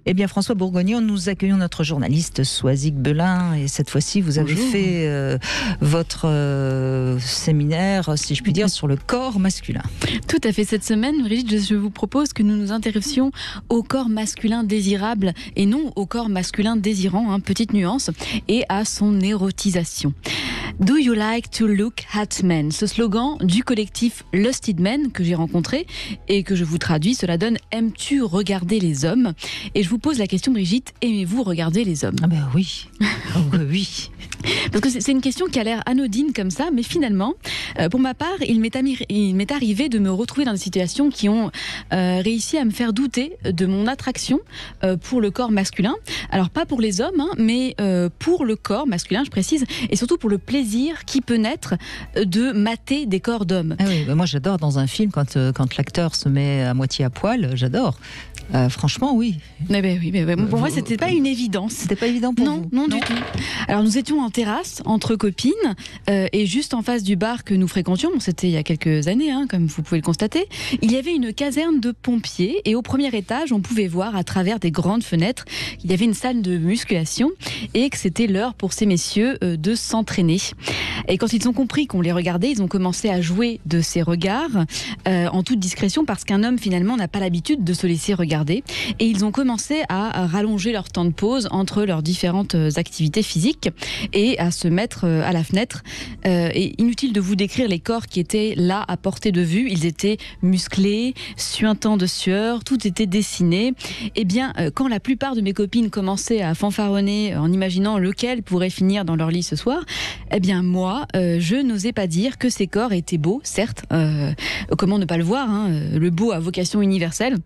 Eh bien, François Bourgognon, nous accueillons notre journaliste Soisic Belin. Et cette fois-ci, vous avez fait votre séminaire, si je puis dire, sur le corps masculin. Tout à fait. Cette semaine, Brigitte, je vous propose que nous nous intéressions au corps masculin désirable et non au corps masculin désirant, petite nuance, et à son érotisation. Do you like to look at men? Ce slogan du collectif Lusted Men que j'ai rencontré et que je vous traduis, cela donne « Aimes-tu regarder les hommes ?» Et je vous pose la question, Brigitte, aimez-vous regarder les hommes? Ah ben oui, oui. Parce que c'est une question qui a l'air anodine comme ça, mais finalement, pour ma part, il m'est arrivé de me retrouver dans des situations qui ont réussi à me faire douter de mon attraction pour le corps masculin. Alors pas pour les hommes, mais pour le corps masculin, je précise, et surtout pour le plaisir qui peut naître de mater des corps d'hommes. Ah oui, moi j'adore dans un film quand l'acteur se met à moitié à poil, j'adore. Franchement, oui. Mais pour moi, c'était pas une évidence. C'était pas évident pour vous? Non, du tout. Alors, nous étions en terrasse, entre copines, et juste en face du bar que nous fréquentions, c'était il y a quelques années, comme vous pouvez le constater, il y avait une caserne de pompiers, et au premier étage, on pouvait voir à travers des grandes fenêtres qu'il y avait une salle de musculation, et que c'était l'heure pour ces messieurs de s'entraîner. Et quand ils ont compris qu'on les regardait, ils ont commencé à jouer de ces regards, en toute discrétion, parce qu'un homme, finalement, n'a pas l'habitude de se laisser regarder. Et ils ont commencé à rallonger leur temps de pause entre leurs différentes activités physiques et à se mettre à la fenêtre. Et inutile de vous décrire les corps qui étaient là à portée de vue. Ils étaient musclés, suintants de sueur, tout était dessiné. Et bien, quand la plupart de mes copines commençaient à fanfaronner en imaginant lequel pourrait finir dans leur lit ce soir, eh bien moi, je n'osais pas dire que ces corps étaient beaux, certes. Comment ne pas le voir, le beau a vocation universelle.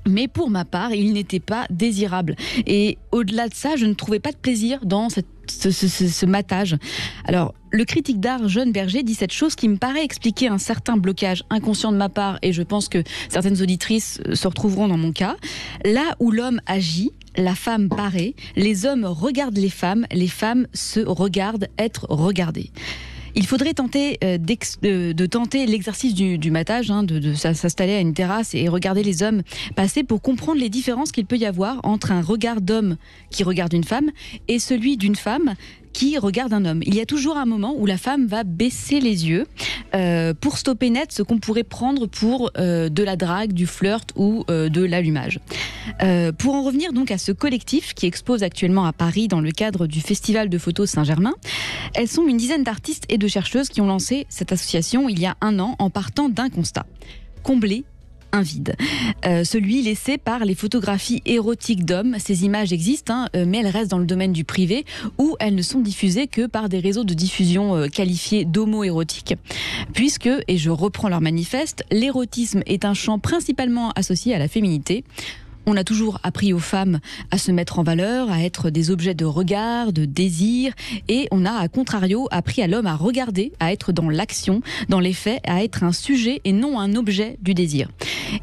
Mais pour ma part, il n'était pas désirable. Et au-delà de ça, je ne trouvais pas de plaisir dans ce matage. Alors, le critique d'art Jeune Berger dit cette chose qui me paraît expliquer un certain blocage inconscient de ma part, et je pense que certaines auditrices se retrouveront dans mon cas. Là où l'homme agit, la femme paraît, les hommes regardent les femmes se regardent être regardées. Il faudrait tenter de tenter l'exercice du matage, de s'installer à une terrasse et regarder les hommes passer pour comprendre les différences qu'il peut y avoir entre un regard d'homme qui regarde une femme et celui d'une femme qui regarde un homme. Il y a toujours un moment où la femme va baisser les yeux pour stopper net ce qu'on pourrait prendre pour de la drague, du flirt ou de l'allumage. Pour en revenir donc à ce collectif qui expose actuellement à Paris dans le cadre du Festival de photos Saint-Germain, elles sont une dizaine d'artistes et de chercheuses qui ont lancé cette association il y a 1 an en partant d'un constat: combler un vide. Celui laissé par les photographies érotiques d'hommes. Ces images existent, mais elles restent dans le domaine du privé où elles ne sont diffusées que par des réseaux de diffusion qualifiés d'homo-érotiques. Puisque, et je reprends leur manifeste, l'érotisme est un champ principalement associé à la féminité. On a toujours appris aux femmes à se mettre en valeur, à être des objets de regard, de désir, et on a, à contrario, appris à l'homme à regarder, à être dans l'action, dans les faits, à être un sujet et non un objet du désir.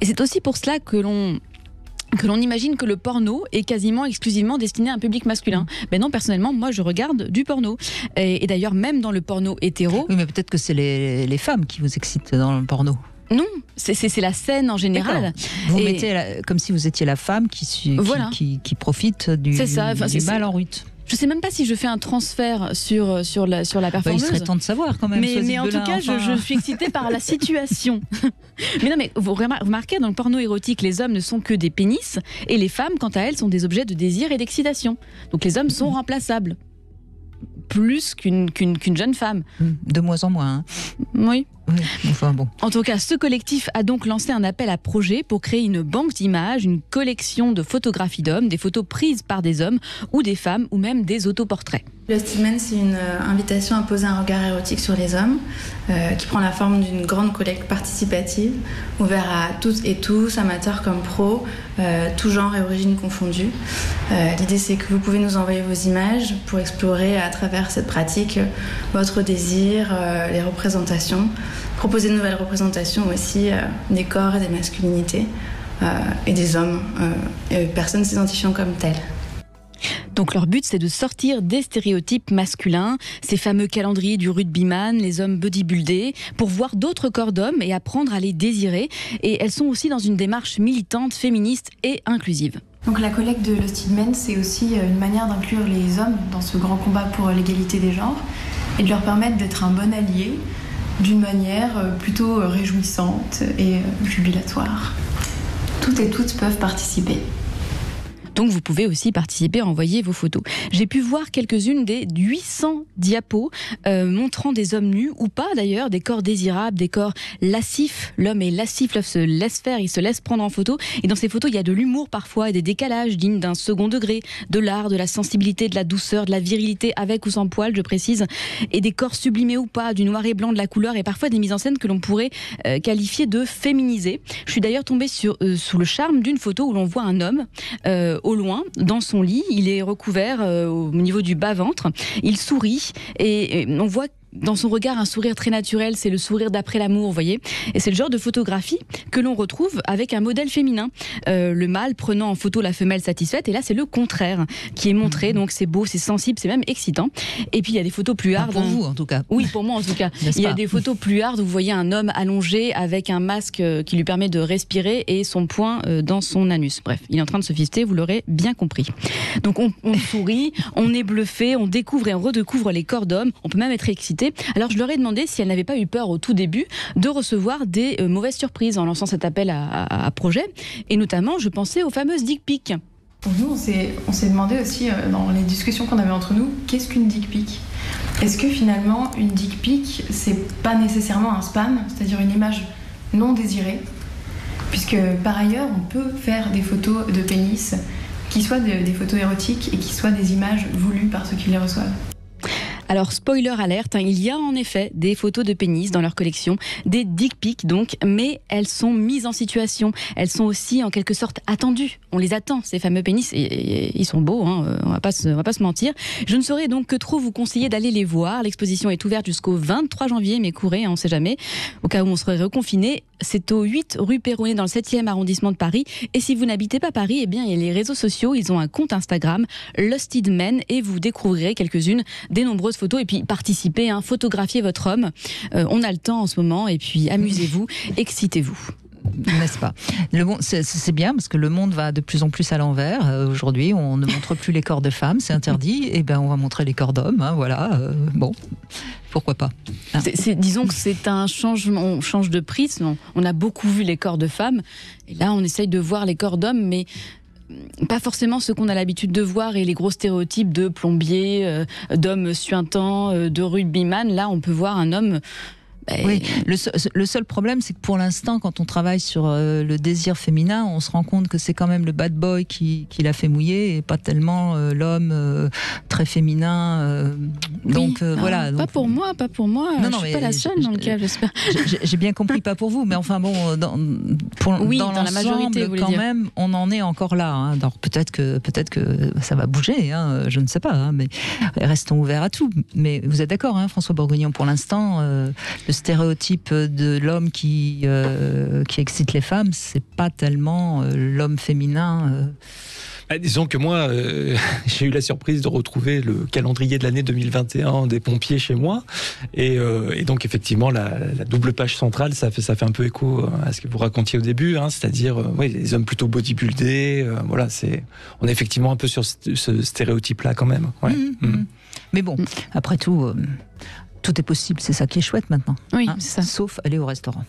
Et c'est aussi pour cela que l'on imagine que le porno est quasiment exclusivement destiné à un public masculin. Mais non, personnellement, moi, je regarde du porno. Et d'ailleurs, même dans le porno hétéro... Oui, mais peut-être que c'est les femmes qui vous excitent dans le porno. Non, c'est la scène en général. Vous mettez comme si vous étiez la femme qui profite du mâle en rut. Je sais même pas si je fais un transfert sur la performeuse. Il serait temps de savoir quand même. Mais en tout cas, je suis excitée par la situation. Mais non, mais vous remarquez, dans le porno érotique, les hommes ne sont que des pénis et les femmes, quant à elles, sont des objets de désir et d'excitation. Donc les hommes sont remplaçables. Plus qu'une jeune femme. De moins en moins. Oui. Enfin bon. En tout cas, ce collectif a donc lancé un appel à projet pour créer une banque d'images, une collection de photographies d'hommes, des photos prises par des hommes ou des femmes ou même des autoportraits. Lusted Men, c'est une invitation à poser un regard érotique sur les hommes qui prend la forme d'une grande collecte participative ouverte à toutes et tous, amateurs comme pros, tout genre et origine confondues. L'idée, c'est que vous pouvez nous envoyer vos images pour explorer à travers cette pratique votre désir, les représentations, proposer de nouvelles représentations aussi des corps et des masculinités et des hommes, et personnes s'identifiant comme telles. Donc leur but, c'est de sortir des stéréotypes masculins, ces fameux calendriers du rugbyman, les hommes bodybuildés, pour voir d'autres corps d'hommes et apprendre à les désirer. Et elles sont aussi dans une démarche militante, féministe et inclusive. Donc la collecte de Lost in Men, c'est aussi une manière d'inclure les hommes dans ce grand combat pour l'égalité des genres et de leur permettre d'être un bon allié d'une manière plutôt réjouissante et jubilatoire. Toutes et toutes peuvent participer. Donc vous pouvez aussi participer à envoyer vos photos. J'ai pu voir quelques-unes des 800 diapos montrant des hommes nus ou pas d'ailleurs, des corps désirables, des corps lascifs. L'homme est lascif, l'homme se laisse faire, il se laisse prendre en photo. Et dans ces photos, il y a de l'humour parfois et des décalages dignes d'un second degré, de l'art, de la sensibilité, de la douceur, de la virilité avec ou sans poil, je précise, et des corps sublimés ou pas, du noir et blanc, de la couleur et parfois des mises en scène que l'on pourrait qualifier de féminisées. Je suis d'ailleurs tombée sous le charme d'une photo où l'on voit un homme au loin, dans son lit, il est recouvert au niveau du bas-ventre, il sourit et on voit dans son regard un sourire très naturel, c'est le sourire d'après l'amour, vous voyez. Et c'est le genre de photographie que l'on retrouve avec un modèle féminin. Le mâle prenant en photo la femelle satisfaite, et là c'est le contraire qui est montré, donc c'est beau, c'est sensible, c'est même excitant. Et puis il y a des photos plus hard. Pour vous en tout cas. Oui, pour moi en tout cas. Il y a des photos plus hard où vous voyez un homme allongé avec un masque qui lui permet de respirer et son poing dans son anus. Bref, il est en train de se fister, vous l'aurez bien compris. Donc on sourit, on est bluffé, on découvre et on redécouvre les corps d'hommes, on peut même être excité. Alors je leur ai demandé si elles n'avaient pas eu peur au tout début de recevoir des mauvaises surprises en lançant cet appel à projet. Et notamment, je pensais aux fameuses dick pics. Pour nous, on s'est demandé aussi dans les discussions qu'on avait entre nous, qu'est-ce qu'une dick pic ? Est-ce que finalement, une dick pic, c'est pas nécessairement un spam, c'est-à-dire une image non désirée ? Puisque par ailleurs, on peut faire des photos de pénis qui soient des photos érotiques et qui soient des images voulues par ceux qui les reçoivent. Alors, spoiler alerte, il y a en effet des photos de pénis dans leur collection, des dick pics donc, mais elles sont mises en situation. Elles sont aussi en quelque sorte attendues. On les attend, ces fameux pénis, et ils sont beaux, hein, on va pas se mentir. Je ne saurais donc que trop vous conseiller d'aller les voir. L'exposition est ouverte jusqu'au 23 janvier, mais courez, on ne sait jamais, au cas où on serait reconfiné. C'est au 8 rue Péronnet dans le 7e arrondissement de Paris. Et si vous n'habitez pas Paris, eh bien, il y a les réseaux sociaux, ils ont un compte Instagram, Lost in Men, et vous découvrirez quelques-unes des nombreuses photos. Et puis participez, photographiez votre homme. On a le temps en ce moment, et puis amusez-vous, excitez-vous. N'est-ce pas ? C'est bien parce que le monde va de plus en plus à l'envers. Aujourd'hui, on ne montre plus les corps de femmes, c'est interdit. Et ben, on va montrer les corps d'hommes. Voilà. Bon, pourquoi pas ? Disons que c'est un changement. On change de prisme. On a beaucoup vu les corps de femmes, et là, on essaye de voir les corps d'hommes, mais pas forcément ce qu'on a l'habitude de voir et les gros stéréotypes de plombier, d'homme suintant, de rugbyman. Là, on peut voir un homme. Oui, le seul problème, c'est que pour l'instant, quand on travaille sur le désir féminin, on se rend compte que c'est quand même le bad boy qui l'a fait mouiller et pas tellement l'homme très féminin. Donc voilà. Pas pour moi. Non, je suis pas la seule dans le cas, j'espère. J'ai bien compris, pas pour vous, mais enfin bon, dans la majorité, quand même, on en est encore là. Alors peut-être que ça va bouger, je ne sais pas, mais restons ouverts à tout. Mais vous êtes d'accord, François Bourguignon, pour l'instant, le stéréotype de l'homme qui excite les femmes, c'est pas tellement l'homme féminin. Disons que moi, j'ai eu la surprise de retrouver le calendrier de l'année 2021 des pompiers chez moi. Et donc, effectivement, la double page centrale, ça fait un peu écho à ce que vous racontiez au début, c'est-à-dire les hommes plutôt bodybuildés. On est effectivement un peu sur ce stéréotype-là quand même. Ouais. Mais bon, après tout... tout est possible, c'est ça qui est chouette maintenant. Oui, c'est ça. Sauf aller au restaurant.